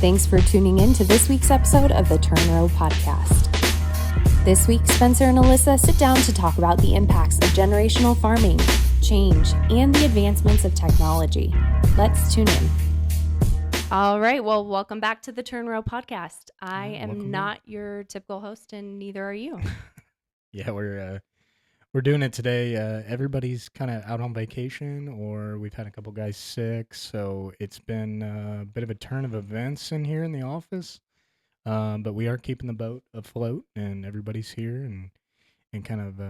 Thanks for tuning in to this week's episode of the Turn Row Podcast. This week, Spencer and Alyssa sit down to talk about the impacts of generational farming, change, and the advancements of technology. Let's tune in. All right. Well, welcome back to the Turn Row Podcast. I am not your typical host, and neither are you. Yeah, we're doing it today. Everybody's kind of out on vacation, or we've had a couple guys sick, so it's been a bit of a turn of events in here in the office. But we are keeping the boat afloat, and everybody's here and kind of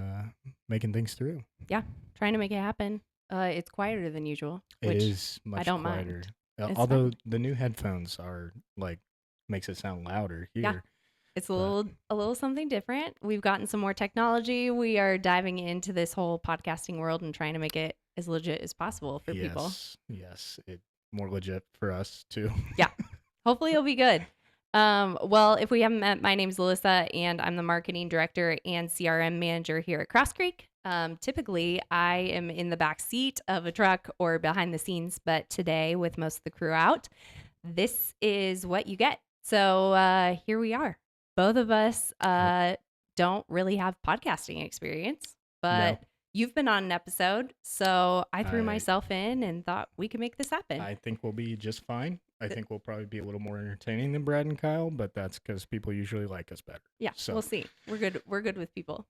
making things through. Yeah, trying to make it happen. It's quieter than usual. It is much I don't quieter. Mind. Although fine. the new headphones are makes it sound louder here. Yeah. It's a little something different. We've gotten some more technology. We are diving into this whole podcasting world and trying to make it as legit as possible for people. Yes, it more legit for us too. Yeah. Hopefully it'll be good. Well, if we haven't met, my name's Alyssa, and I'm the marketing director and CRM manager here at Cross Creek. Typically, I am in the back seat of a truck or behind the scenes, but today, with most of the crew out, this is what you get. So here we are. Both of us don't really have podcasting experience, but you've been on an episode, so I threw myself in and thought we could make this happen. I think we'll be just fine. I think we'll probably be a little more entertaining than Brad and Kyle, but that's because people usually like us better. Yeah, so we'll see. We're good. We're good with people.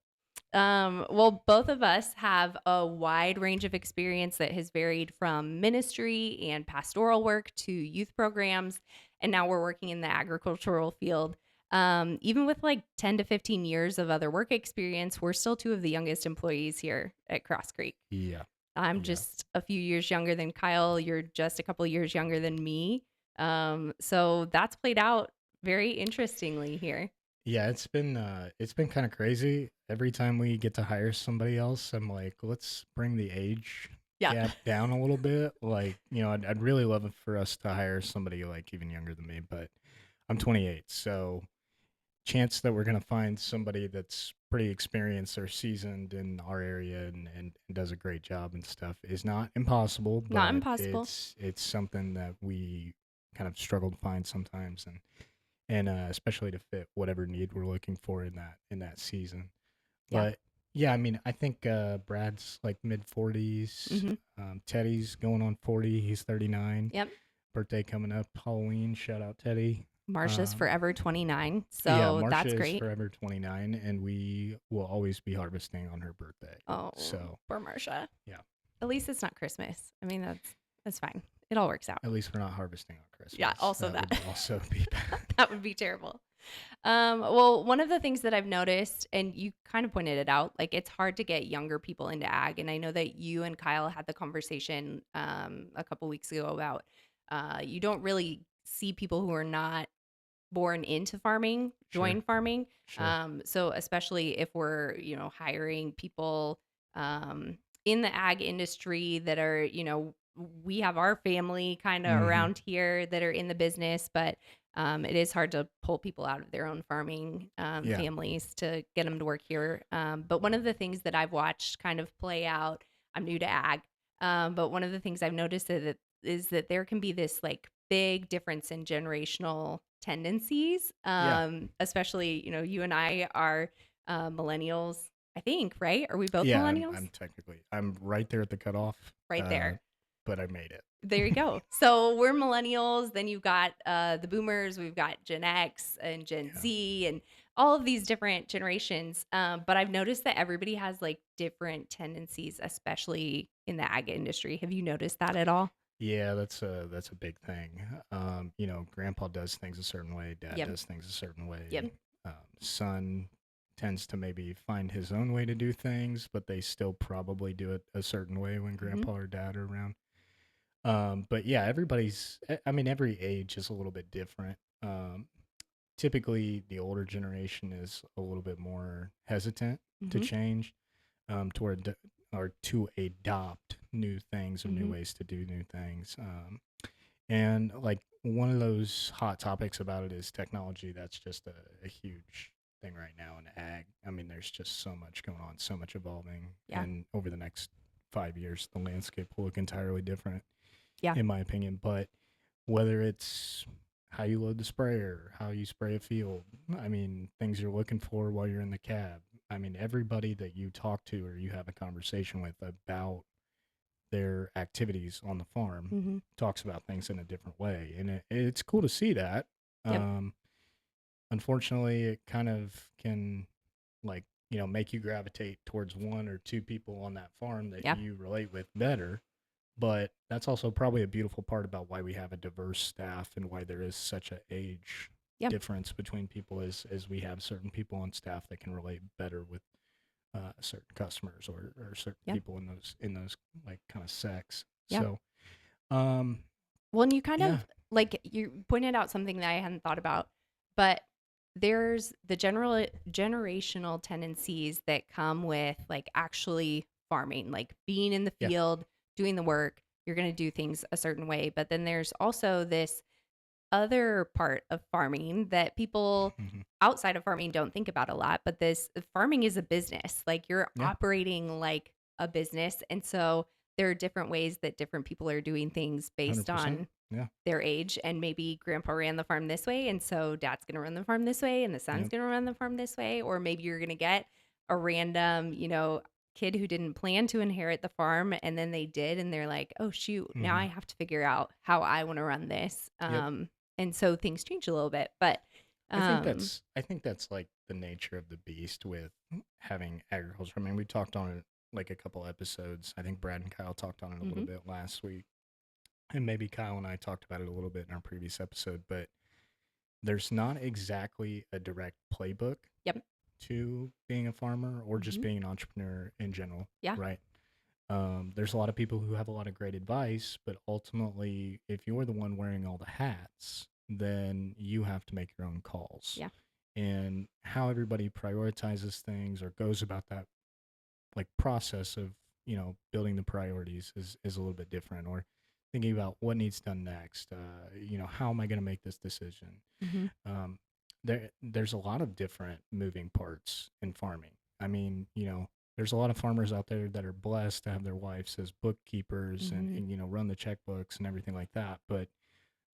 Well, both of us have a wide range of experience that has varied from ministry and pastoral work to youth programs, and now we're working in the agricultural field. Even with 10 to 15 years of other work experience, we're still two of the youngest employees here at Cross Creek. Yeah. I'm just a few years younger than Kyle. You're just a couple of years younger than me. So that's played out very interestingly here. Yeah, it's been kind of crazy. Every time we get to hire somebody else, I'm like, let's bring the age gap down a little bit. I'd really love it for us to hire somebody even younger than me, but I'm 28, so chance that we're going to find somebody that's pretty experienced or seasoned in our area and does a great job and stuff is not impossible. But not impossible. It's something that we kind of struggle to find sometimes, and especially to fit whatever need we're looking for in that season. Yeah. But yeah, I mean, I think Brad's mid 40s. Mm-hmm. Teddy's going on 40. He's 39. Yep. Birthday coming up. Halloween. Shout out Teddy. Marsha's forever 29, so Marsha that's great. Is forever 29, and we will always be harvesting on her birthday. Oh, so poor Marsha. Yeah. At least it's not Christmas. I mean, that's fine. It all works out. At least we're not harvesting on Christmas. Yeah, also that. Would also be bad. That would be terrible. Well, one of the things that I've noticed, and you kind of pointed it out, it's hard to get younger people into ag. And I know that you and Kyle had the conversation a couple weeks ago about you don't really see people who are not born into farming join farming. Sure. So especially if we're hiring people in the ag industry that are we have our family kind of around here that are in the business, but it is hard to pull people out of their own farming families to get them to work here. But one of the things that I've watched kind of play out, I'm new to ag, but one of the things I've noticed is that there can be this big difference in generational tendencies, especially you and I are millennials, I think, right? Are we both millennials? I'm right there at the cutoff, right there, but I made it. There you go. So we're millennials, then you've got the boomers, we've got Gen X and Gen Z and all of these different generations, but I've noticed that everybody has different tendencies, especially in the ag industry. Have you noticed that at all? Yeah, that's a big thing. Grandpa does things a certain way, dad does things a certain way. Yep. Son tends to maybe find his own way to do things, but they still probably do it a certain way when grandpa or dad are around. But yeah, every age is a little bit different. Typically the older generation is a little bit more hesitant to change, to adopt new things or new ways to do new things. And one of those hot topics about it is technology. That's just a huge thing right now in ag. I mean, there's just so much going on, so much evolving. Yeah. And over the next 5 years, the landscape will look entirely different, in my opinion. But whether it's how you load the sprayer, how you spray a field. I mean, things you're looking for while you're in the cab. I mean, everybody that you talk to or you have a conversation with about their activities on the farm Mm-hmm. talks about things in a different way. And it's cool to see that. Yep. Um, Unfortunately, it kind of can, like, make you gravitate towards one or two people on that farm that Yeah. you relate with better. But that's also probably a beautiful part about why we have a diverse staff and why there is such a age Yep. difference between people is we have certain people on staff that can relate better with certain customers or certain Yep. people in those like kind of sects. Yep. So um Well, and you kind yeah, of like you pointed out something that I hadn't thought about, but there's the general generational tendencies that come with like actually farming, like being in the yeah, field, doing the work. You're going to do things a certain way, but then there's also this other part of farming that people hmm, outside of farming don't think about a lot, but this farming is a business. Like you're yeah, operating like a business. And so there are different ways that different people are doing things based 100%. on Yeah, their age. And maybe grandpa ran the farm this way. And so dad's going to run the farm this way and the son's yep, going to run the farm this way. Or maybe you're going to get a random, kid who didn't plan to inherit the farm and then they did. And they're like, oh, shoot, now hmm, I have to figure out how I want to run this. yep. And so things change a little bit. But um, I think that's like the nature of the beast with having agriculture. I mean, we talked on it like a couple episodes. I think Brad and Kyle talked on it a little mhm, bit last week, and maybe Kyle and I talked about it a little bit in our previous episode. But there's not exactly a direct playbook yep. to being a farmer or just Hmm. being an entrepreneur in general, Yeah. right? There's a lot of people who have a lot of great advice, but ultimately, if you're the one wearing all the hats, then you have to make your own calls. Yeah. And how everybody prioritizes things or goes about that like process of building the priorities is a little bit different, or thinking about what needs done next. How am I going to make this decision? Hmm. um, there's a lot of different moving parts in farming. I mean, there's a lot of farmers out there that are blessed to have their wives as bookkeepers and, Hmm. and run the checkbooks and everything like that. But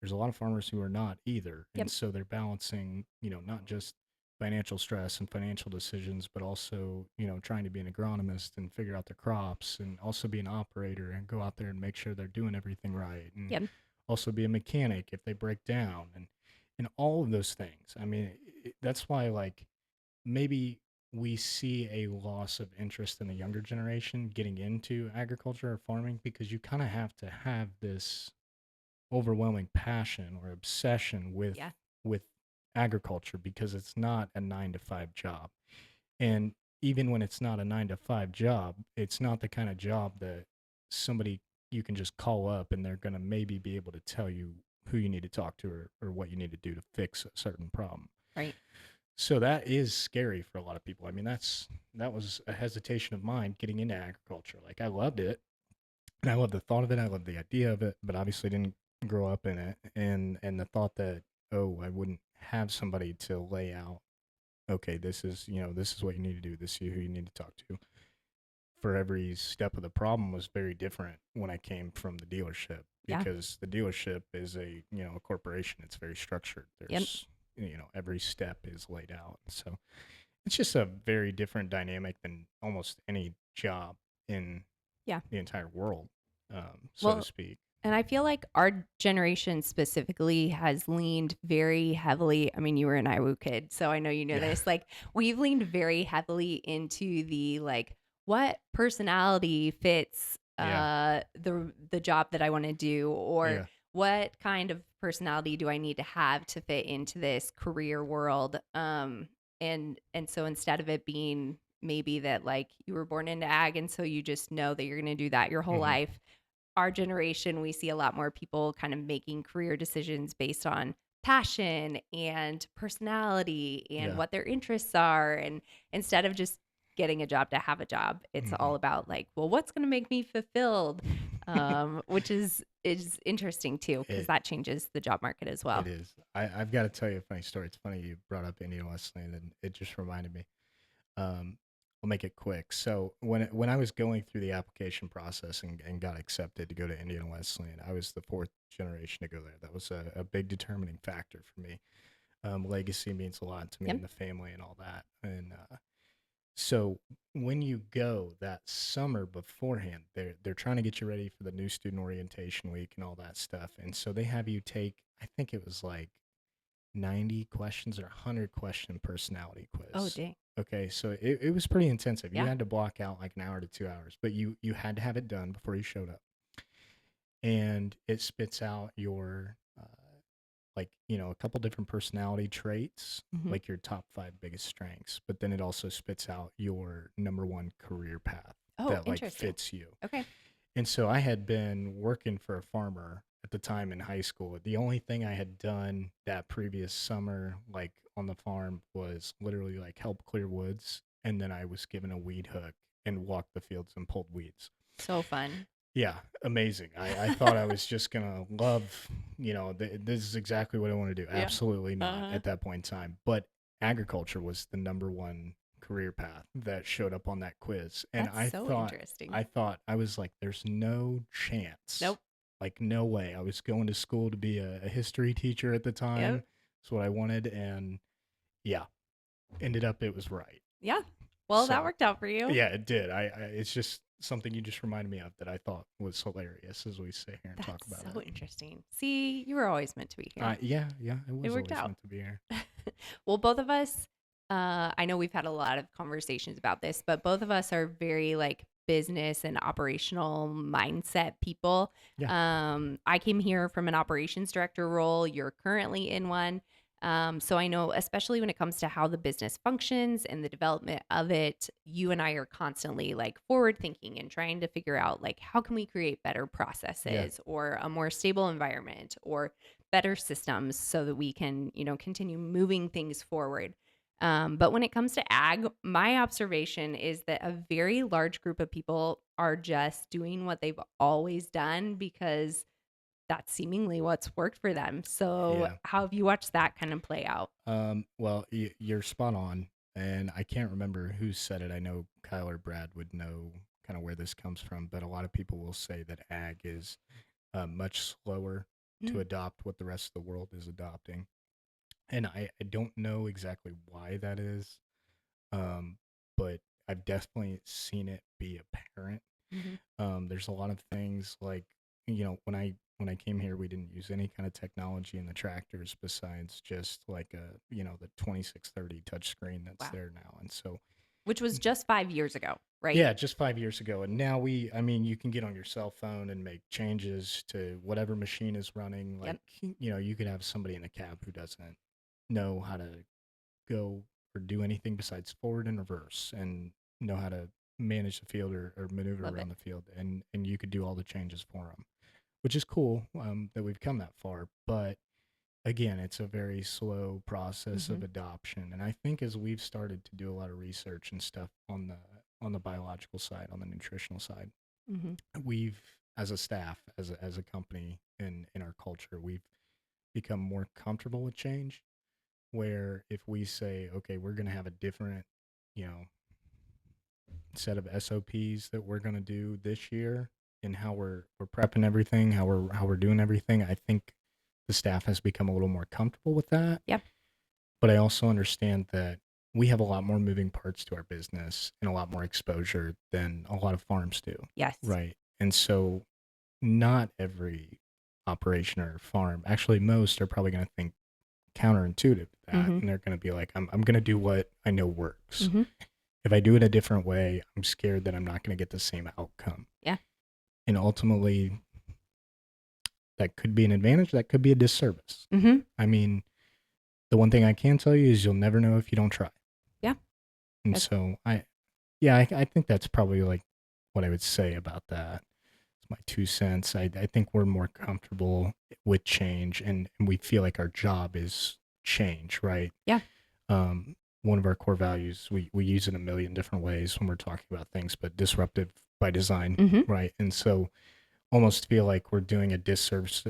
there's a lot of farmers who are not either. And Yep. so they're balancing, not just financial stress and financial decisions, but also, trying to be an agronomist and figure out their crops and also be an operator and go out there and make sure they're doing everything right. And Yep. also be a mechanic if they break down and all of those things. I mean, that's why like maybe we see a loss of interest in the younger generation getting into agriculture or farming because you kind of have to have this overwhelming passion or obsession with Yeah. with agriculture because it's not a 9 to 5 job. And even when it's not a 9 to 5 job, it's not the kind of job that somebody you can just call up and they're going to maybe be able to tell you who you need to talk to or what you need to do to fix a certain problem. Right. So that is scary for a lot of people. I mean, that was a hesitation of mine getting into agriculture. Like I loved it and I love the thought of it. I love the idea of it, but obviously didn't grow up in it. And the thought that, oh, I wouldn't have somebody to lay out, okay, this is what you need to do. This is who you need to talk to for every step of the problem was very different when I came from the dealership Yeah. because the dealership is a corporation. It's very structured. Yep. There's, every step is laid out. So it's just a very different dynamic than almost any job in Yeah. the entire world, so to Well, speak. and I feel like our generation specifically has leaned very heavily. I mean, you were an IWU kid, so I know you know Yeah. this. Like, we've leaned very heavily into the like what personality fits Yeah. the job that I want to do, or Yeah. what kind of personality do I need to have to fit into this career world. And so instead of it being maybe that like you were born into ag and so you just know that you're going to do that your whole Hmm. life, our generation, we see a lot more people kind of making career decisions based on passion and personality and Yeah. what their interests are. And instead of just getting a job to have a job, it's Hmm. all about like, well, what's going to make me fulfilled? Which is interesting too, because it that changes the job market as it well. is. I've got to tell you a funny story. It's funny you brought up Indian Wesleyan, and it just reminded me. Um, I'll make it quick. So when I was going through the application process and got accepted to go to Indiana Wesleyan, I was the fourth generation to go there. That was a big determining factor for me. Legacy means a lot to me Yep. and the family and all that. And so when you go that summer beforehand, they're trying to get you ready for the new student orientation week and all that stuff. And so they have you take, I think it was like 90 questions or 100 question personality Oh, quiz. dang. Okay, so it was pretty intensive. You Yeah. had to block out like an hour to 2 hours, but you had to have it done before you showed up. And it spits out your like, a couple different personality traits, Hmm. like your top 5 biggest strengths, but then it also spits out your number one career path Oh, that like interesting. fits you. Okay. And so I had been working for a farmer at the time in high school. The only thing I had done that previous summer, like on the farm, was literally like help clear woods. And then I was given a weed hook and walked the fields and pulled weeds. So fun. Yeah, amazing. I thought I was just going to love, this is exactly what I want to do. Yeah. Absolutely not Uh-huh. at that point in time. But agriculture was the number one career path that showed up on that quiz. And That's I so thought, interesting. I thought, I was like, there's no chance. Nope. Like, no way. I was going to school to be a history teacher at the time. Yep. That's what I wanted. And yeah, ended up it was right. Yeah. Well, that So worked out for you. yeah, it did. It's just something you just reminded me of that I thought was hilarious as we sit here and talk That's about so it. interesting. See, you were always meant to be here. Yeah, it It was worked always out. meant to be here. Well, both of us, I know we've had a lot of conversations about this, but both of us are very like business and operational mindset people. Yeah, I came here from an operations director role. You're currently in one. So I know, especially when it comes to how the business functions and the development of it, you and I are constantly like forward thinking and trying to figure out like how can we create better yeah, processes or a more stable environment or better systems so that we can, continue moving things forward. But when it comes to ag, my observation is that a very large group of people are just doing what they've always done because that's seemingly what's worked for them. So, yeah. how have you watched that kind of play out? Well, you're spot on, and I can't remember who said it. I know Kyle or Brad would know kind of where this comes from, but a lot of people will say that ag is much slower to Mm, adopt what the rest of the world is adopting, and I don't know exactly why that is. um, but I've definitely seen it be apparent. mhm. There's a lot of things like when I came here, we didn't use any kind of technology in the tractors besides just like the 2630 touchscreen that's Wow. there now, and so Which was just 5 years ago, right? yeah, just 5 years ago, and now I mean, you can get on your cell phone and make changes to whatever machine is running. Like Yep. you could have somebody in the cab who doesn't know how to go or do anything besides forward and reverse and know how to manage the field or maneuver Love it. around the field, and you could do all the changes for them, which is cool, that we've come that far. But again, it's a very slow process Hmm. of adoption, and I think as we've started to do a lot of research and stuff on the biological side, on the nutritional side, Hmm. we've as a staff, as a company in our culture, we've become more comfortable with change, where if we say, okay, we're going to have a different, you know, set of SOPs that we're going to do this year and how we're prepping everything, how we're doing everything, I think the staff has become a little more comfortable with that. Yep. But I also understand that we have a lot more moving parts to our business and a lot more exposure than a lot of farms do. Yes. Right. And so not every operation or farm, actually most are probably going to think counterintuitive to that, Hmm. and they're going to be like, I'm going to do what I know works. Hmm. If I do it a different way, I'm scared that I'm not going to get the same outcome. Yeah. And ultimately, that could be an advantage, that could be a disservice. Hmm. I mean, the one thing I can tell you is you'll never know if you don't try. Yeah. And That's, so I think that's probably like what I would say about that. It's my 2 cents. I think we're more comfortable with change, and we feel like our job is change, right? yeah. One of our core values, we use it a million different ways when we're talking about things, but disruptive by design, Hmm. right? And so almost feel like we're doing a disservice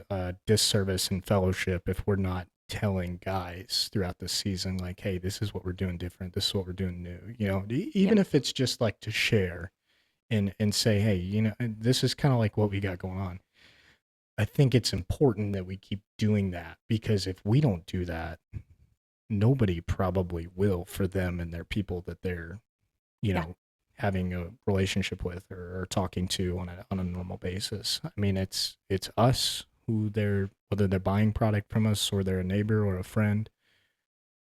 in fellowship if we're not telling guys throughout the season, like, hey, this is what we're doing different. This is what we're doing new. Even if it's just like to share and say, hey, this is kind of like what we got going on. I think it's important that we keep doing that, because if we don't do that, nobody probably will for them and their people that they're, you Yeah. know, having a relationship with or talking to on a normal basis. I mean, it's us who they're, whether they're buying product from us or they're a neighbor or a friend,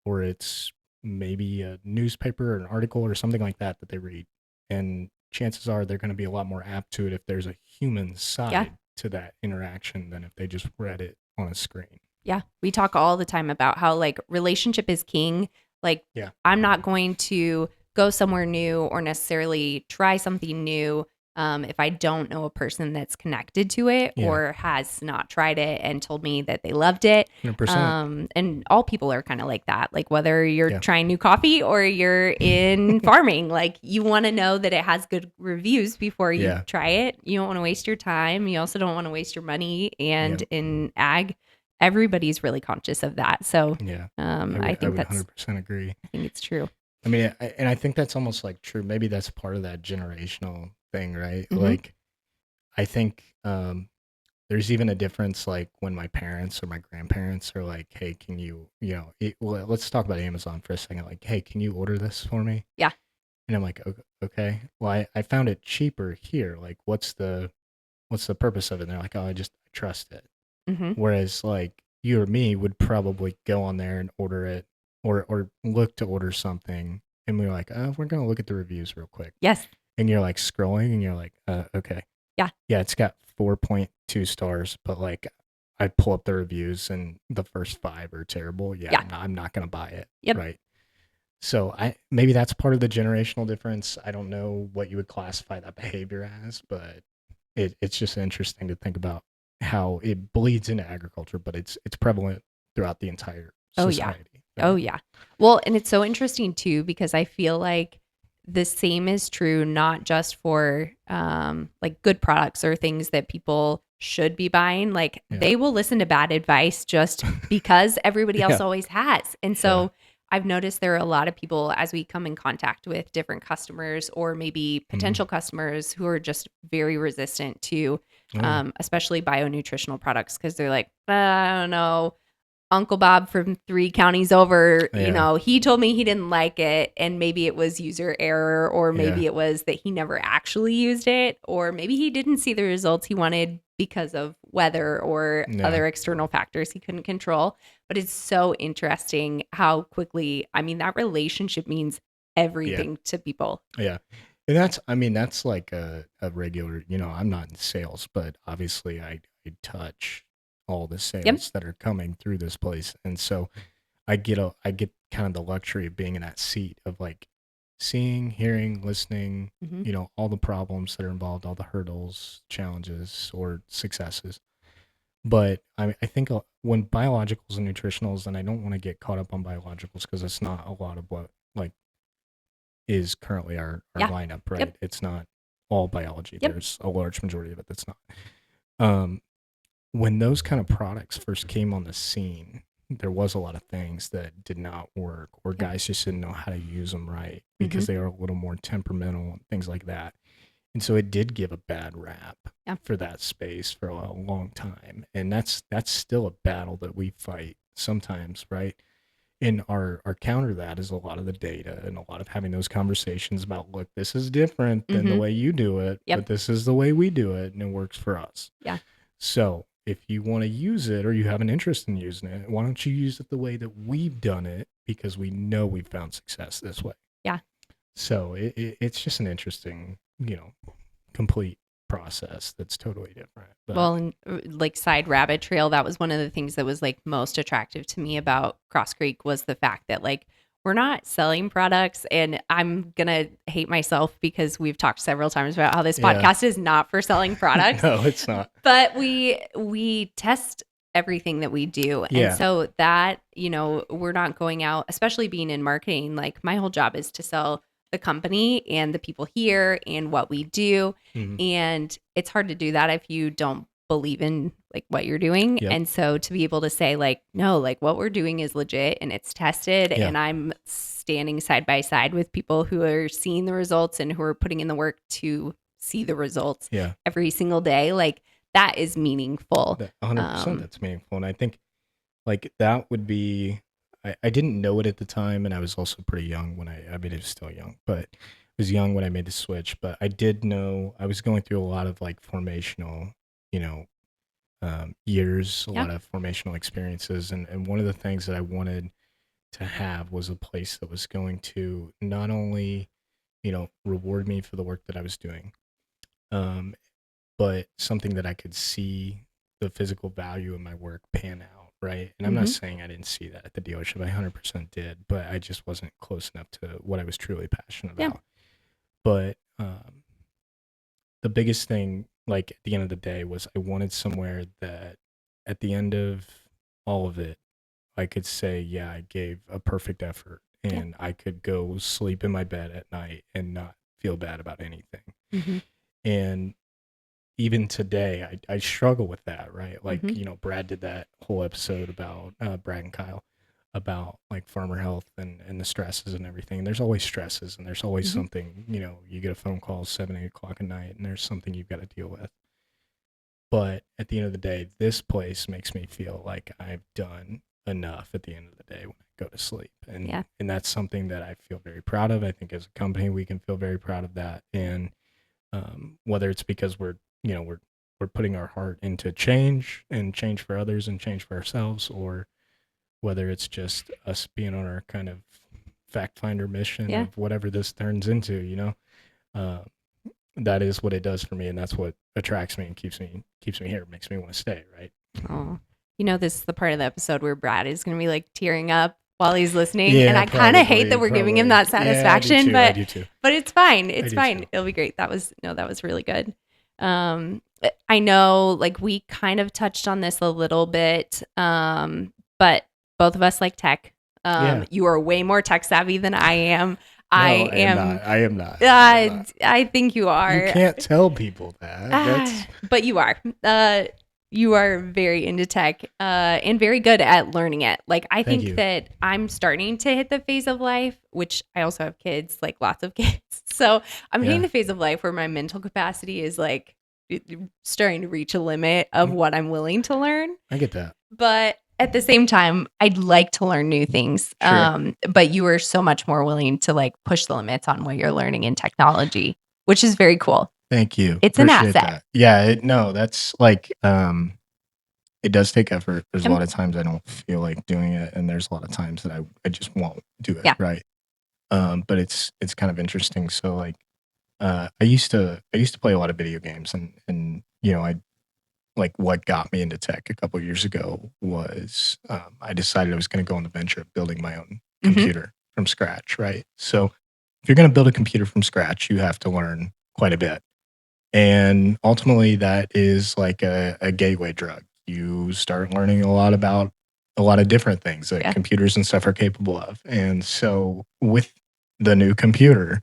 or it's maybe a newspaper or an article or something like that that they read. And chances are they're going to be a lot more apt to it if there's a human Yeah. side to that interaction than if they just read it on a screen. Yeah. We talk all the time about how like relationship is king. Like, Yeah. I'm not going to go somewhere new or necessarily try something new if I don't know a person that's connected to it Yeah. or has not tried it and told me that they loved it. 100%. And all people are kind of like that. Like, whether you're Yeah. trying new coffee or you're in farming, like, you want to know that it has good reviews before you Yeah. try it. You don't want to waste your time. You also don't want to waste your money. And Yeah. in ag, everybody's really conscious of that. So Yeah. I think would that's 100% agree. I think it's true. I mean, and I think that's almost like true. Maybe that's part of that generational thing, right? Mhm. Like, I think there's even a difference, like when my parents or my grandparents are like, "Hey, can you, let's talk about Amazon for a second. Like, hey, can you order this for me?" Yeah. And I'm like, okay. Well, I found it cheaper here. Like, what's the purpose of it? And they're like, oh, I trust it. Mhm. Whereas like you or me would probably go on there and order it, or look to order something, and we're like, we're gonna look at the reviews real quick. Yes. And you're like scrolling, and you're like, okay, Yeah. it's got 4.2 stars, but like I pull up the reviews and the first 5 are terrible. Yeah, Yeah. I'm not gonna buy it. Yep. Right. So maybe that's part of the generational difference. I don't know what you would classify that behavior as, but it's just interesting to think about how it bleeds into agriculture, but it's prevalent throughout the entire Oh, yeah. society. Oh, yeah. Well, and it's so interesting too, because I feel like the same is true not just for like good products or things that people should be buying. Like, Yeah. they will listen to bad advice just because everybody else Yeah. always has. And so I've noticed there are a lot of people, as we come in contact with different customers or maybe potential customers, who are just very resistant to especially bio-nutritional products, because they're like, I don't know, Uncle Bob from 3 counties over, Yeah. he told me he didn't like it, and maybe it was user error, or maybe Yeah. it was that he never actually used it, or maybe he didn't see the results he wanted because of weather or other external factors he couldn't control. But it's so interesting how quickly, I mean, that relationship means everything to people. Yeah. And that's like a regular, I'm not in sales, but obviously I touch all the sales that are coming through this place. And so I get kind of the luxury of being in that seat of like seeing, hearing, listening, Mhm. all the problems that are involved, all the hurdles, challenges, or successes. But I think when biologicals and nutritionals, and I don't want to get caught up on biologicals because it's not a lot of what like is currently our Yeah. lineup, right? Yep. It's not all biology. Yep. There's a large majority of it that's not. When those kind of products first came on the scene, there was a lot of things that did not work, or guys just didn't know how to use them right because they are a little more temperamental and things like that. And so it did give a bad rap for that space for a long time. And that's still a battle that we fight sometimes, right? And our counter to that is a lot of the data and a lot of having those conversations about, look, this is different than the way you do it, but this is the way we do it, and it works for us. Yeah. So if you want to use it or you have an interest in using it, why don't you use it the way that we've done it, because we know we've found success this way. Yeah. So it's just an interesting, complete process that's totally different. But Well, and like, side rabbit trail, that was one of the things that was like most attractive to me about Cross Creek, was the fact that like, we're not selling products, and I'm gonna hate myself because we've talked several times about how this podcast is not for selling products. No, it's not. But we test everything that we do. Yeah. And so that, we're not going out, especially being in marketing, like, my whole job is to sell the company and the people here and what we do. And it's hard to do that if you don't believe in like what you're doing. Yep. And so to be able to say like, no, like what we're doing is legit and it's tested, Yeah. and I'm standing side by side with people who are seeing the results and who are putting in the work to see the results every single day. Like that is meaningful. 100% that's meaningful. And I think like that would be, I didn't know it at the time, and I was also pretty young when I mean, it was still young, but I was young when I made the switch. But I did know I was going through a lot of like formational, you know, years, a lot of formational experiences. And one of the things that I wanted to have was a place that was going to not only, you know, reward me for the work that I was doing, um, but something that I could see the physical value of my work pan out, right? And I'm not saying I didn't see that at the dealership. I 100% did, but I just wasn't close enough to what I was truly passionate about. But the biggest thing, like at the end of the day, was I wanted somewhere that at the end of all of it, I could say, yeah, I gave a perfect effort, and I could go sleep in my bed at night and not feel bad about anything. And even today, I struggle with that, right? Like, you know, Brad did that whole episode about Brad and Kyle about like farmer health and the stresses and everything. There's always stresses, and there's always something, you know, you get a phone call 7, 8 o'clock at night, and there's something you've got to deal with. But at the end of the day, this place makes me feel like I've done enough at the end of the day when I go to sleep. And that's something that I feel very proud of. I think as a company, we can feel very proud of that. And whether it's because we're putting our heart into change and change for others and change for ourselves, or whether it's just us being on our kind of fact finder mission of whatever this turns into, you know, that is what it does for me. And that's what attracts me and keeps me here, makes me want to stay. Right. Oh, you know, this is the part of the episode where Brad is going to be like tearing up while he's listening. Yeah, and I kind of hate that we're giving him that satisfaction, I do too. But it's fine. It's fine. Too. It'll be great. That was really good. I know like we kind of touched on this a little bit. But both of us like tech. You are way more tech savvy than I am. I am not. I think you are. You can't tell people that. But you are. You are very into tech and very good at learning it. Like, I think that I'm starting to hit the phase of life, which I also have kids, like lots of kids. So I'm hitting the phase of life where my mental capacity is like starting to reach a limit of what I'm willing to learn. I get that. But at the same time, I'd like to learn new things. Sure. But you are so much more willing to like push the limits on what you're learning in technology, which is very cool. Thank you. It's an asset. That. Yeah, that's like, it does take effort. There's a lot of times I don't feel like doing it, and there's a lot of times that I just won't do it. Right. But it's kind of interesting. So like, I used to play a lot of video games, and you know, like what got me into tech a couple of years ago was I decided I was going to go on the venture of building my own computer from scratch. Right. So if you're going to build a computer from scratch, you have to learn quite a bit. And ultimately, that is like a gateway drug. You start learning a lot about a lot of different things that computers and stuff are capable of. And so with the new computer,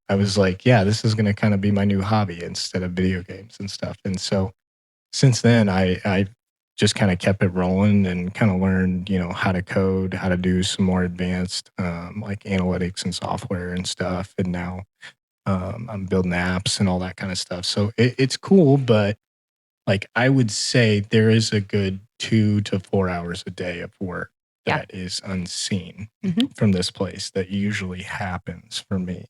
I was like, yeah, this is going to kind of be my new hobby instead of video games and stuff. And so since then, I just kind of kept it rolling and kind of learned, you know, how to code, how to do some more advanced like analytics and software and stuff. And now I'm building apps and all that kind of stuff. So it's cool, but like I would say there is a good 2 to 4 hours a day of work that is unseen from this place that usually happens for me.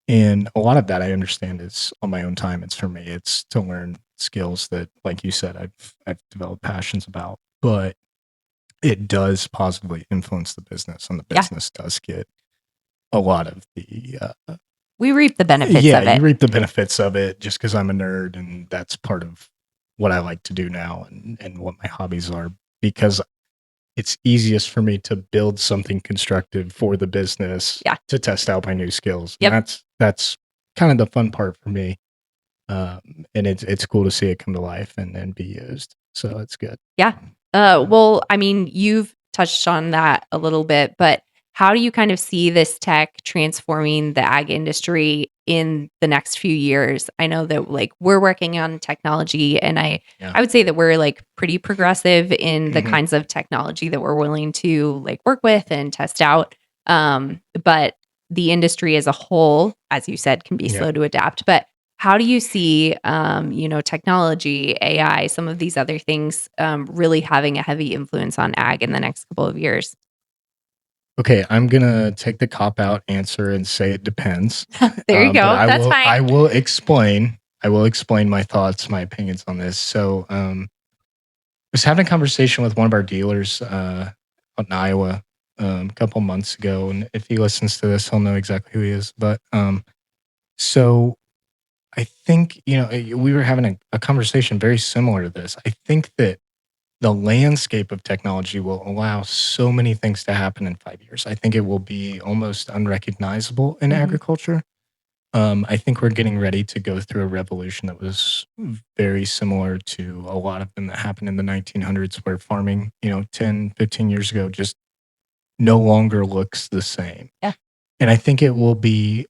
And a lot of that I understand is on my own time. It's for me. It's to learn skills that, like you said, I've developed passions about. But it does positively influence the business, and the business does get a lot of the we reap the benefits of it. Yeah, you reap the benefits of it just because I'm a nerd, and that's part of what I like to do now and what my hobbies are, because it's easiest for me to build something constructive for the business to test out my new skills. And that's kind of the fun part for me. And it's cool to see it come to life and be used. So it's good. Yeah. Well, I mean, you've touched on that a little bit, but how do you kind of see this tech transforming the ag industry in the next few years? I know that like we're working on technology, and I would say that we're like pretty progressive in the kinds of technology that we're willing to like work with and test out. But the industry as a whole, as you said, can be slow to adapt. But how do you see, technology, AI, some of these other things, really having a heavy influence on ag in the next couple of years? Okay, I'm gonna take the cop out answer and say it depends. There you But go. That's fine. I will explain. I will explain my thoughts, my opinions on this. So, I was having a conversation with one of our dealers out in Iowa a couple months ago, and if he listens to this, he'll know exactly who he is. But so I think we were having a conversation very similar to this. I think that the landscape of technology will allow so many things to happen in 5 years. I think it will be almost unrecognizable in agriculture. I think we're getting ready to go through a revolution that was very similar to a lot of them that happened in the 1900s, where farming, 10, 15 years ago, just no longer looks the same. Yeah. And I think it will be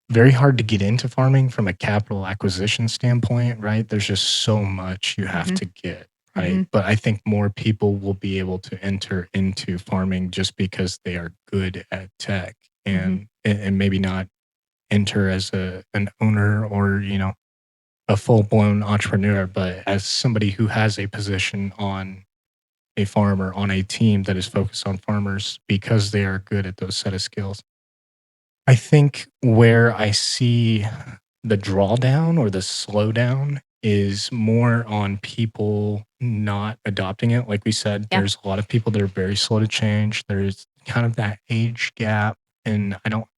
very hard to get into farming from a capital acquisition standpoint, right? There's just so much you have to get, right? But I think more people will be able to enter into farming just because they are good at tech and maybe not enter as an owner or, a full-blown entrepreneur, but as somebody who has a position on a farm or on a team that is focused on farmers because they are good at those set of skills. I think where I see the drawdown or the slowdown is more on people not adopting it. Like we said, Yeah. there's a lot of people that are very slow to change. There's kind of that age gap, and I don't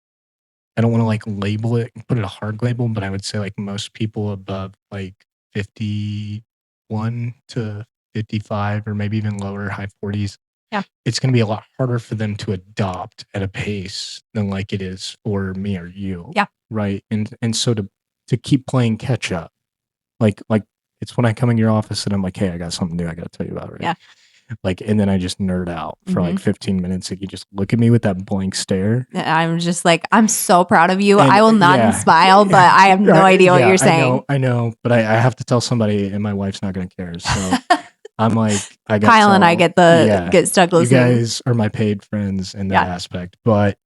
want to like label it, put it a hard label, but I would say like most people above like 51 to 55 or maybe even lower, high 40s, Yeah. it's going to be a lot harder for them to adopt at a pace than like it is for me or you. Yeah. Right. And so to keep playing catch up, like it's when I come in your office and I'm like, hey, I got something new I got to tell you about, right? Yeah. Like, and then I just nerd out for like 15 minutes. And you just look at me with that blank stare. I'm just like, I'm so proud of you. And, I will nod and smile, but I have no idea what you're saying. I know, but I have to tell somebody, and my wife's not going to care. So I'm like, I got Kyle and I get stuck you listening. guys are my paid friends in that aspect, but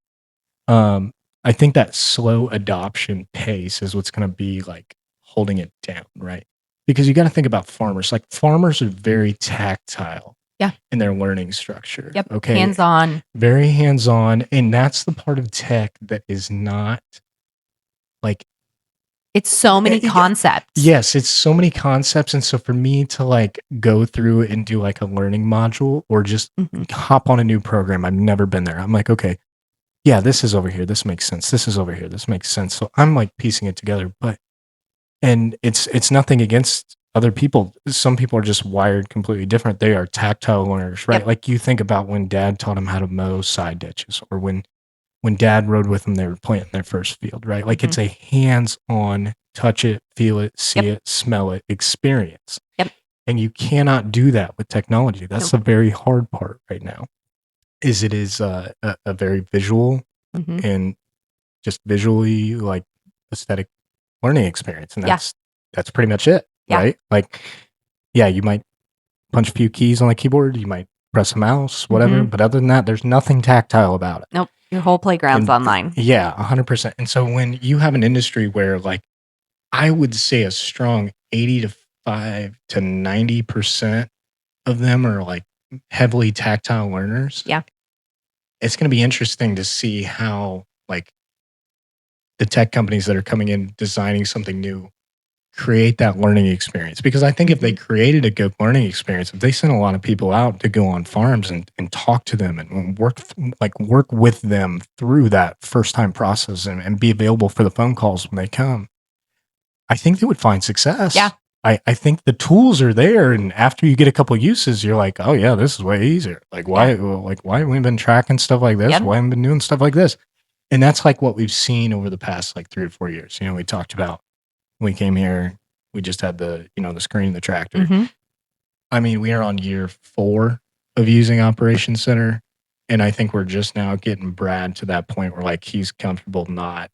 I think that slow adoption pace is what's going to be like holding it down, right? Because you got to think about farmers. Like farmers are very tactile. Yeah. In their learning structure. Yep. Okay. Hands-on. Very hands-on. And that's the part of tech that is not like, it's so many concepts. Yes, it's so many concepts. And so for me to like go through and do like a learning module or just hop on a new program, I've never been there. I'm like, okay, yeah, this is over here. This makes sense. This is over here. This makes sense. So I'm like piecing it together. And it's nothing against other people. Some people are just wired completely different. They are tactile learners, right? Yep. Like you think about when dad taught them how to mow side ditches, or when dad rode with them, they were planting their first field, right? Like it's a hands-on, touch it, feel it, see it, smell it experience. Yep. And you cannot do that with technology. That's the very hard part right now. It is a very visual and just visually like aesthetic learning experience, and that's pretty much it, right? Like, yeah, you might punch a few keys on the keyboard, you might press a mouse, whatever, but other than that, there's nothing tactile about it. Nope, your whole playground's online. Yeah, 100%. And so when you have an industry where, like, I would say a strong 85 to 90% of them are like heavily tactile learners. Yeah, it's going to be interesting to see how like the tech companies that are coming in designing something new create that learning experience. Because I think if they created a good learning experience, if they sent a lot of people out to go on farms and talk to them and work with them through that first time process and be available for the phone calls when they come, I think they would find success. Yeah. I think the tools are there, and after you get a couple uses, you're like, oh yeah, this is way easier. Like why haven't we been tracking stuff like this? Why haven't we been doing stuff like this? And that's like what we've seen over the past like 3 or 4 years. You know, we talked about when we came here, we just had the screen in the tractor. I mean, we are on year 4 of using Operations Center, and I think we're just now getting Brad to that point where like he's comfortable not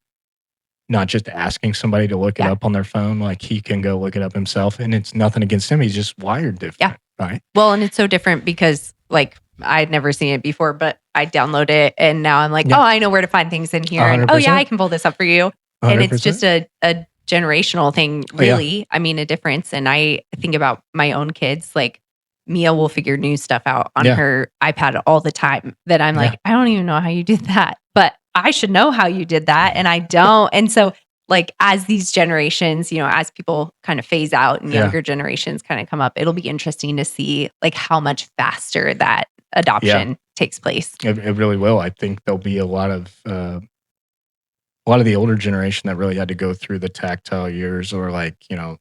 not just asking somebody to look it Yeah. up on their phone. Like he can go look it up himself, and it's nothing against him. He's just wired different, right? Well, and it's so different because like I'd never seen it before, but I download it and now I'm like, oh, Yeah, I know where to find things in here. And oh yeah, I 100%, can pull this up for you. And it's just 100%. a generational thing, Oh, yeah, really. I mean, a difference. And I think about my own kids, like Mia will figure new stuff out on yeah, her iPad all the time that I'm yeah, like, I don't even know how you did that, but I should know how you did that. And I don't. And so like as these generations, as people kind of phase out and yeah, younger generations kind of come up, it'll be interesting to see like how much faster that yeah. adoption takes place. It really will. I think there'll be a lot of the older generation that really had to go through the tactile years, or like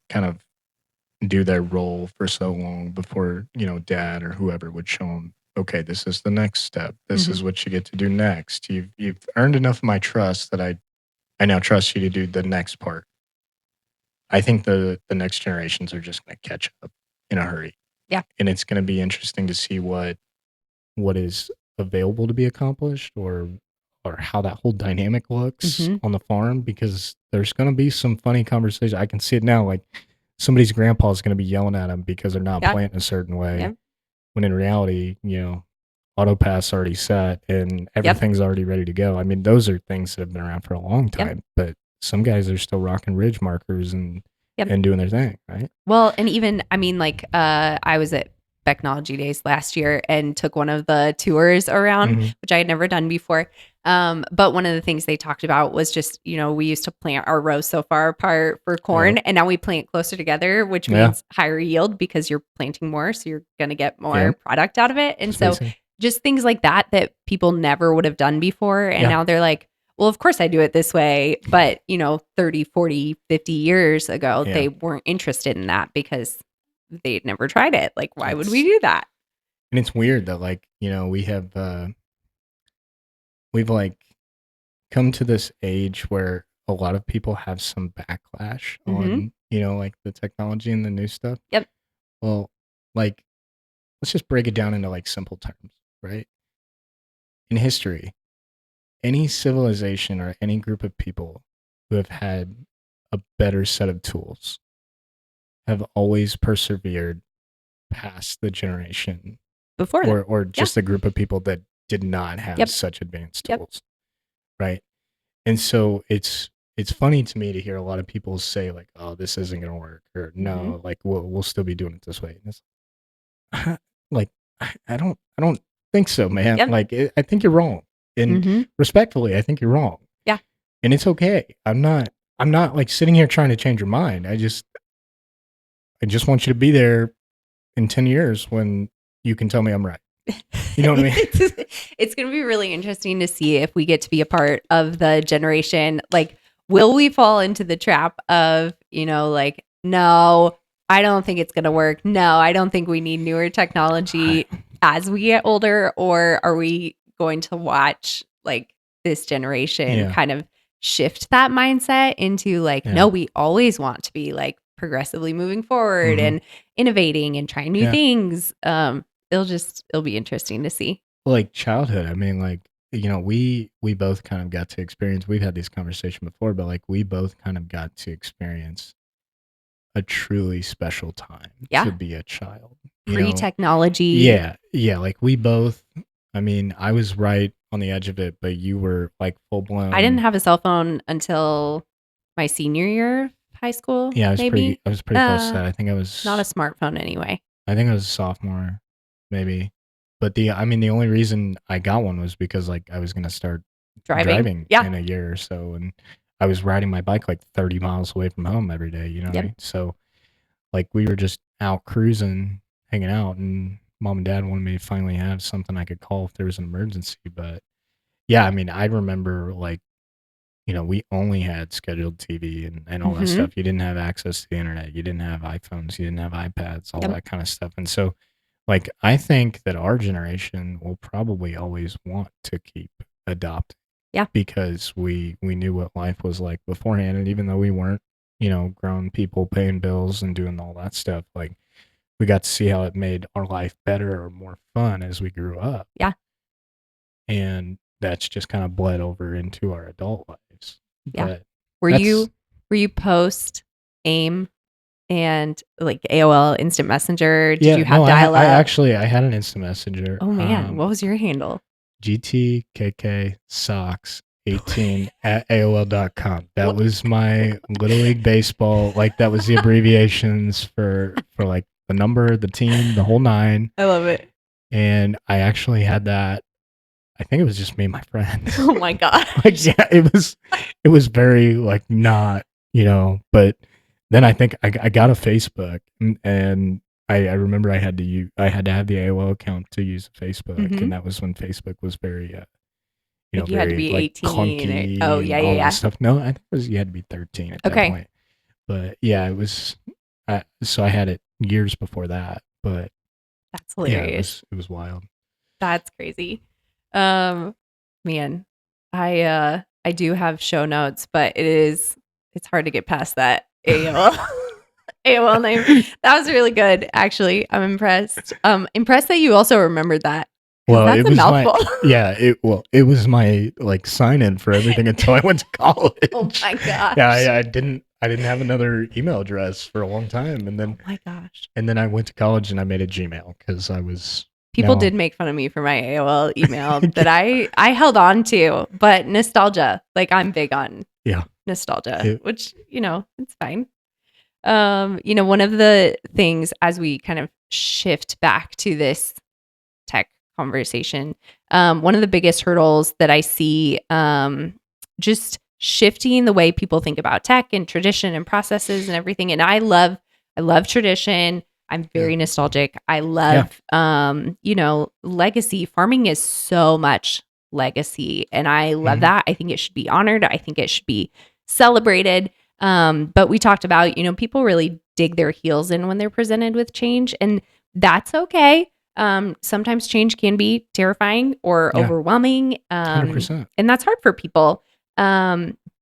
kind of do their role for so long before dad or whoever would show them, okay, this is the next step, this Mhm. is what you get to do next, you've earned enough of my trust that I now trust you to do the next part. I think the next generations are just going to catch up in a hurry, Yeah. and it's going to be interesting to see what is available to be accomplished, or how that whole dynamic looks Mhm. on the farm, because there's going to be some funny conversation. I can see it now, like somebody's grandpa is going to be yelling at them because they're not Yeah. planting a certain way, Yep. when in reality, autopath's already set and Yep. everything's already ready to go. I mean, those are things that have been around for a long Yep. time, but some guys are still rocking ridge markers Yep. and doing their thing, right? Well, and even I mean, like, I was at Technology Days last year and took one of the tours around, Mhm. which I had never done before. But one of the things they talked about was just, we used to plant our rows so far apart for corn, Yep. and now we plant closer together, which Yeah. means higher yield because you're planting more, so you're going to get more Yep. product out of it. And That's so amazing. just things like that people never would have done before, and Yeah. now they're like, well, of course I do it this way, but 30, 40, 50 years ago, Yeah. they weren't interested in that because they'd never tried it. Like, why would we It's do that? and it's weird that, like, we've like come to this age where a lot of people have some backlash Mhm. on, like the technology and the new stuff. Yep. Well, like, let's just break it down into like simple terms, right? In history, any civilization or any group of people who have had a better set of tools have always persevered past the generation, Before them. or Yeah. just a group of people that did not have Yep. such advanced Yep. tools, right? And so it's funny to me to hear a lot of people say like, "Oh, this isn't gonna work," or Mhm. "No, like we'll still be doing it this way." And it's like I don't think so, man. Yep. Like I think you're wrong, and Mhm. respectfully, I think you're wrong, Yeah. and it's okay. I'm not like sitting here trying to change your mind. I just want you to be there in 10 years when you can tell me I'm right. You know what I mean? It's going to be really interesting to see if we get to be a part of the generation. Like, will we fall into the trap of, like, no, I don't think it's going to work. No, I don't think we need newer I, technology as we get older. Or are we going to watch like this generation yeah, kind of shift that mindset into like, no, yeah, we always want to be like progressively moving forward hmm and innovating and trying new yeah. things. It'll be interesting to see. Like childhood. I mean, like we both kind of got to experience. We've had this conversation before, but like we both kind of got to experience a truly special time Yeah. to be a child. Pre-technology. Yeah, yeah. Like we both. I mean, I was right on the edge of it, but you were like full I didn't blown. have a cell phone until my senior year of high school, Yeah, maybe. I was pretty close to that. Not a smartphone anyway. I think I was a sophomore, maybe. But I mean, the only reason I got one was because like I was gonna start Driving. driving Yeah. in a year or so, and I was riding my bike like 30 miles away from home every day. You know what I Yep. mean? So like we were just out cruising, hanging out, and mom and dad wanted me to finally have something I could call if there was an emergency. But yeah, I mean, I remember like we only had scheduled TV and all that Mhm. stuff. You didn't have access to the internet. You didn't have iPhones. You didn't have iPads. All Yep. that kind of stuff. And so like, I think that our generation will probably always want to keep adopting Yeah. because we knew what life was like beforehand, and even though we weren't, grown people paying bills and doing all that stuff, like we got to see how it made our life better or more fun as we grew up, Yeah. and that's just kind of bled over into our adult lives. Yeah. But Were That's you post AIM and like AOL Instant Messenger? Did yeah. you No, have dial I up? actually I had an instant messenger. Oh man, what was your handle? GTKK socks 18 at AOL.com. That What? was my Little League Baseball. Like that was the abbreviations for like the number, the team, the whole nine. I love it. And I actually had that. I think it was just me and my friends. Oh my Like gosh. yeah, it was very like not, but then I think I got a Facebook and I remember I had to have the AOL account to use Facebook, Hmm. and that was when Facebook was very Like you had to very be like 18 or, oh clunky yeah, and yeah, all that yeah. stuff. No, I think it was you had to be 13 at that Okay. point. But yeah, it was so I had it years before that, but That's yeah, hilarious. it was wild. That's crazy. Um, Man, I do have show notes, but it's hard to get past that AOL AOL name. That was really good, actually. I'm impressed. Impressed that you also remembered that because Well, that's it a was my mouthful. yeah, it was my like sign in for everything until I went to Oh college. my Yeah, gosh. I didn't have another email address for a long time, Oh my gosh. and then I went to college and I made a Gmail because I was People now did make fun of me for my AOL email that I held on to, but nostalgia, like I'm big on yeah, nostalgia, it, which, it's fine. One of the things as we kind of shift back to this tech conversation, one of the biggest hurdles that I see, just shifting the way people think about tech and tradition and processes and everything. And I love tradition. I'm yeah, very nostalgic. I yeah, love, legacy. Farming is so much legacy, and I love mhm, that. I think it should be honored. I think it should be celebrated. But we talked about, people really dig their heels in when they're presented with change, and that's okay. Sometimes change can be terrifying or yeah, overwhelming, 100%. and that's hard for people.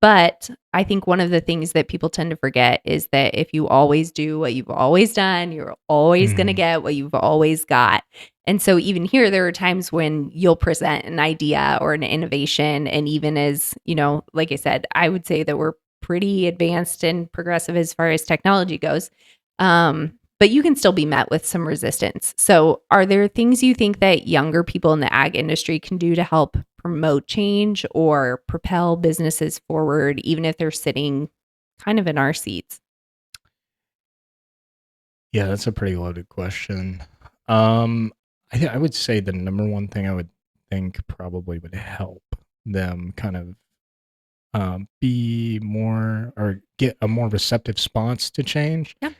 But I think one of the things that people tend to forget is that if you always do what you've always done, you're always going to Mhm, get what you've always got. And so even here, there are times when you'll present an idea or an innovation. And even as, like I said, I would say that we're pretty advanced and progressive as far as technology goes. But you can still be met with some resistance. So, are there things you think that younger people in the ag industry can do to help promote change or propel businesses forward, even if they're sitting kind of in our seats? Yeah, that's a pretty loaded question. Um, I would say the number one thing I would think probably would help them kind of be more or get a more receptive response to change Yeah,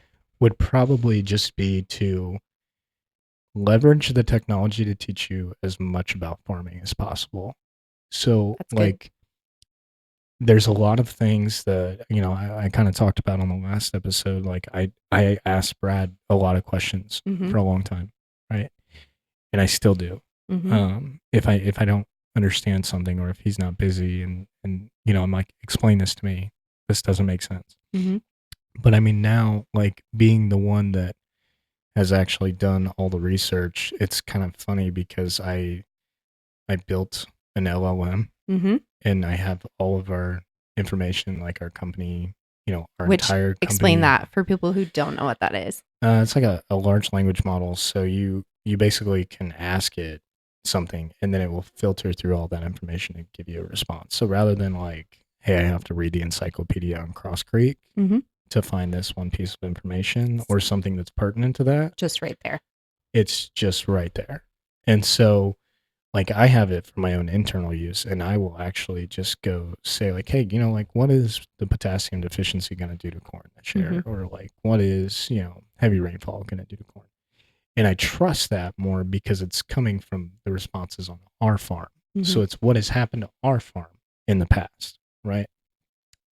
would probably just be to leverage the technology to teach you as much about farming as possible. So, that's good. like, there's a lot of things that I kind of talked about on the last episode. Like, I asked Brad a lot of questions Mhm. for a long time, right? And I still do. Mhm. If I don't understand something or if he's not busy and I'm like, explain this to me. This doesn't make sense. Mhm. But I mean, now, like being the one that has actually done all the research, it's kind of funny because I built an LLM Mhm. and I have all of our information, like our company, our Which entire explain company. that for people who don't know what that is. It's like a large language model. So you basically can ask it something, and then it will filter through all that information and give you a response. So rather than like, hey, I have to read the encyclopedia on Cross Creek Mhm. to find this one piece of information It's or something that's pertinent to that, just right there. it's just right there. And so like I have it for my own internal use, and I will actually just go say like, hey, like what is the potassium deficiency going to do to corn this year, Mhm. or like what is heavy rainfall going to do to corn? And I trust that more because it's coming from the responses on our farm. So Mhm. it's what has happened to our farm in the past, right?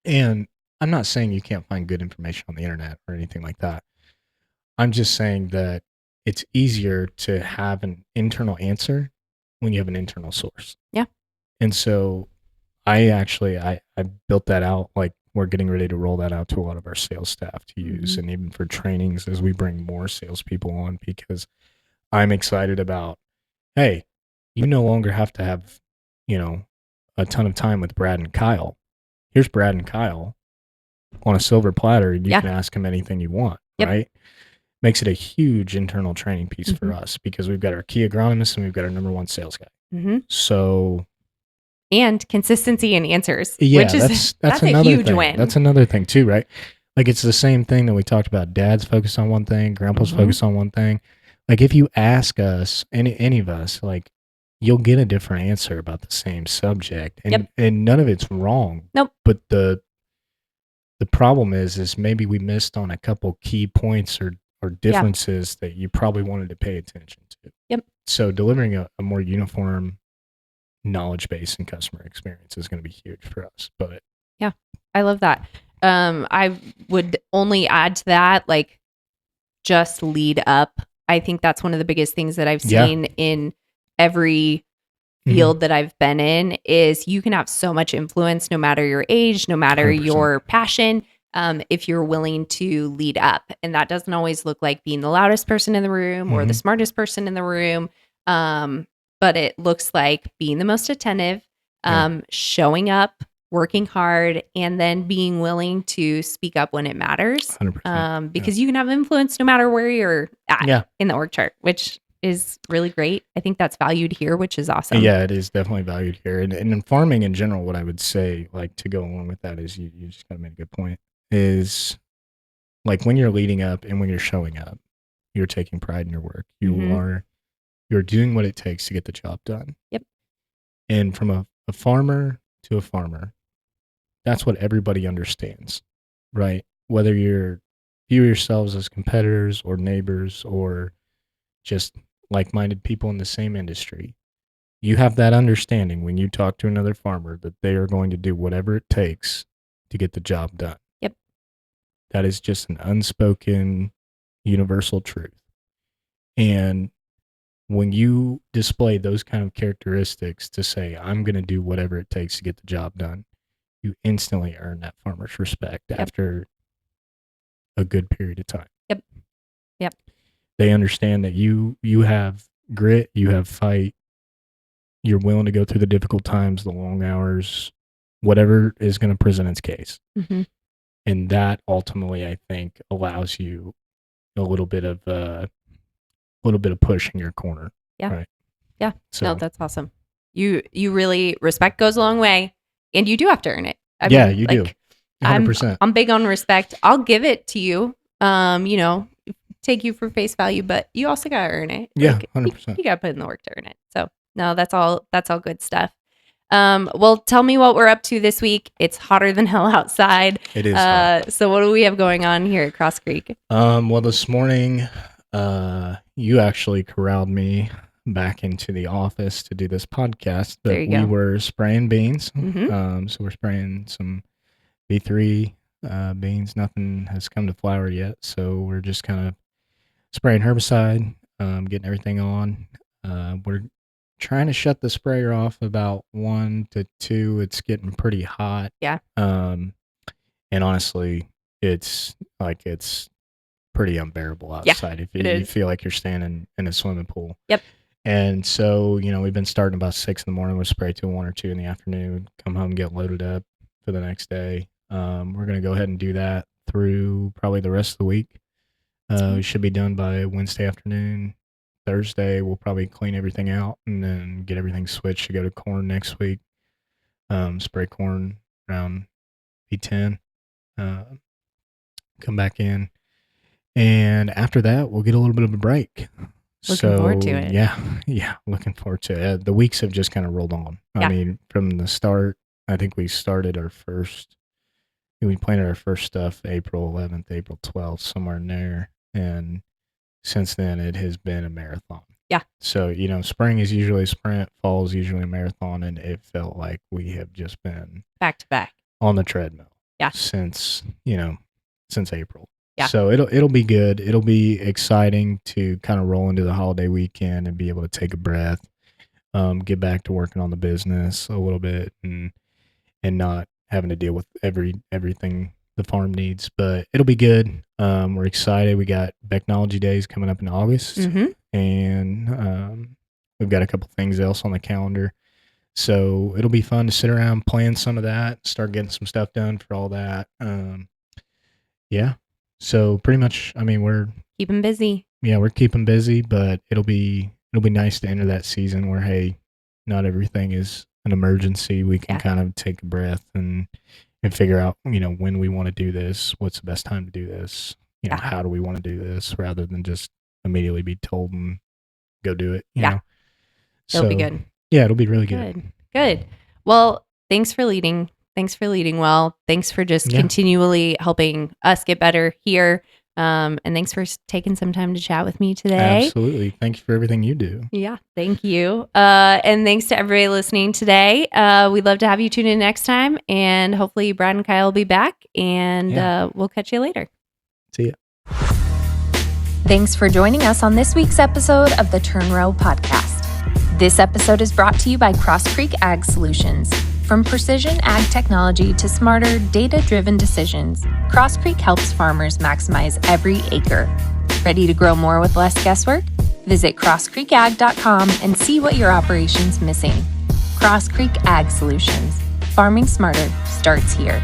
And I'm not saying you can't find good information on the internet or anything like that. I'm just saying that it's easier to have an internal answer when you have an internal source. Yeah. And so I built that out. Like we're getting ready to roll that out to a lot of our sales staff to use, Mhm. and even for trainings as we bring more salespeople on, because I'm excited about, hey, you no longer have to have, you know, a ton of time with Brad and Kyle. here's Brad and Kyle on a silver platter, and you Yeah. can ask them anything you want, Yep. right? Makes it a huge internal training piece for Mhm. us because we've got our key agronomist and we've got our number one sales guy. Mhm. So And consistency in answers, yeah, which is that's a another huge thing. win. That's another thing too, right? Like it's the same thing that we talked about. Dad's focused on one thing, grandpa's Mhm. focused on one thing. Like if you ask us, any of us, like you'll get a different answer about the same subject. And Yep. and none of it's wrong. Nope. But the problem is maybe we missed on a couple key points or differences that you probably wanted to pay attention to. Yep. So delivering a more uniform knowledge base and customer experience is going to be huge for us. But yeah, I love that. I would only add to that, like, just lead up. I think that's one of the biggest things that I've seen in every field that I've been in is you can have so much influence no matter your age, no matter 100%. your passion, if you're willing to lead up. And that doesn't always look like being the loudest person in the room or the smartest person in the room. But it looks like being the most attentive, showing up, working hard, and then being willing to speak up when it matters. 100%. Because you can have influence no matter where you're at in the org chart, which is really great. I think that's valued here, which is awesome. Yeah, it is definitely valued here. And in farming in general, what I would say, like to go along with that is you just kind of made a good point, is like when you're leading up and when you're showing up, you're taking pride in your work. You're doing what it takes to get the job done. Yep. And from a farmer to a farmer, that's what everybody understands, right? Whether you're view yourselves as competitors or neighbors or just like-minded people in the same industry, you have that understanding when you talk to another farmer that they are going to do whatever it takes to get the job done. Yep. That is just an unspoken universal truth. And when you display those kind of characteristics to say, I'm going to do whatever it takes to get the job done, you instantly earn that farmer's respect after a good period of time. Yep. Yep. They understand that you have grit, you have fight, you're willing to go through the difficult times, the long hours, whatever is going to present its case. And that ultimately, I think, allows you a little bit of push in your corner. Yeah. Right. Yeah. So no, that's awesome. You really, respect goes a long way, and you do have to earn it. I mean, you like, do. 100%. I'm big on respect. I'll give it to you. Take you for face value, but you also gotta earn it. Yeah, like, 100%. You gotta put in the work to earn it. So no, that's all good stuff. Well, tell me what we're up to this week. It's hotter than hell outside. It is hot. So what do we have going on here at Cross Creek? Well, this morning, you actually corralled me back into the office to do this podcast, but we were spraying beans. So we're spraying some B3 beans. Nothing has come to flower yet, so we're just kind of spraying herbicide, getting everything on. We're trying to shut the sprayer off about 1 to 2. It's getting pretty hot. Yeah. And honestly, it's pretty unbearable outside if you feel like you're standing in a swimming pool. Yep. And so, we've been starting about 6 in the morning. We'll spray till 1 or 2 in the afternoon, come home, get loaded up for the next day. We're going to go ahead and do that through probably the rest of the week. We should be done by Wednesday afternoon. Thursday, we'll probably clean everything out and then get everything switched to go to corn next week. Spray corn around B10. Come back in. And after that, we'll get a little bit of a break. Looking forward to it. Yeah, looking forward to it. The weeks have just kind of rolled on. I mean, from the start, I think we planted our first stuff April 11th, April 12th, somewhere in there. And since then, it has been a marathon. Yeah. So, spring is usually a sprint, fall is usually a marathon, and it felt like we have just been back to back on the treadmill. Yeah. Since April. Yeah. So it'll be good. It'll be exciting to kind of roll into the holiday weekend and be able to take a breath, get back to working on the business a little bit and not having to deal with everything the farm needs, but it'll be good. We're excited. We got Technology Days coming up in August, and we've got a couple things else on the calendar. So it'll be fun to sit around playing some of that, start getting some stuff done for all that. Yeah. So pretty much, I mean, Keep them busy. Yeah, we're keeping busy, but it'll be nice to enter that season where, hey, not everything is an emergency. We can kind of take a breath and figure out, when we want to do this, what's the best time to do this, how do we want to do this, rather than just immediately be told and go do it. You know? It'll be good. Yeah, it'll be really good. Good. Well, thanks for leading. Thanks for leading well. Thanks for just continually helping us get better here. And thanks for taking some time to chat with me today. Absolutely. Thank you for everything you do. Yeah, thank you. And thanks to everybody listening today. We'd love to have you tune in next time. And hopefully Brad and Kyle will be back. And we'll catch you later. See ya. Thanks for joining us on this week's episode of the Turn Row Podcast. This episode is brought to you by Cross Creek Ag Solutions. From precision ag technology to smarter, data-driven decisions, Cross Creek helps farmers maximize every acre. Ready to grow more with less guesswork? Visit crosscreekag.com and see what your operation's missing. Cross Creek Ag Solutions. Farming smarter starts here.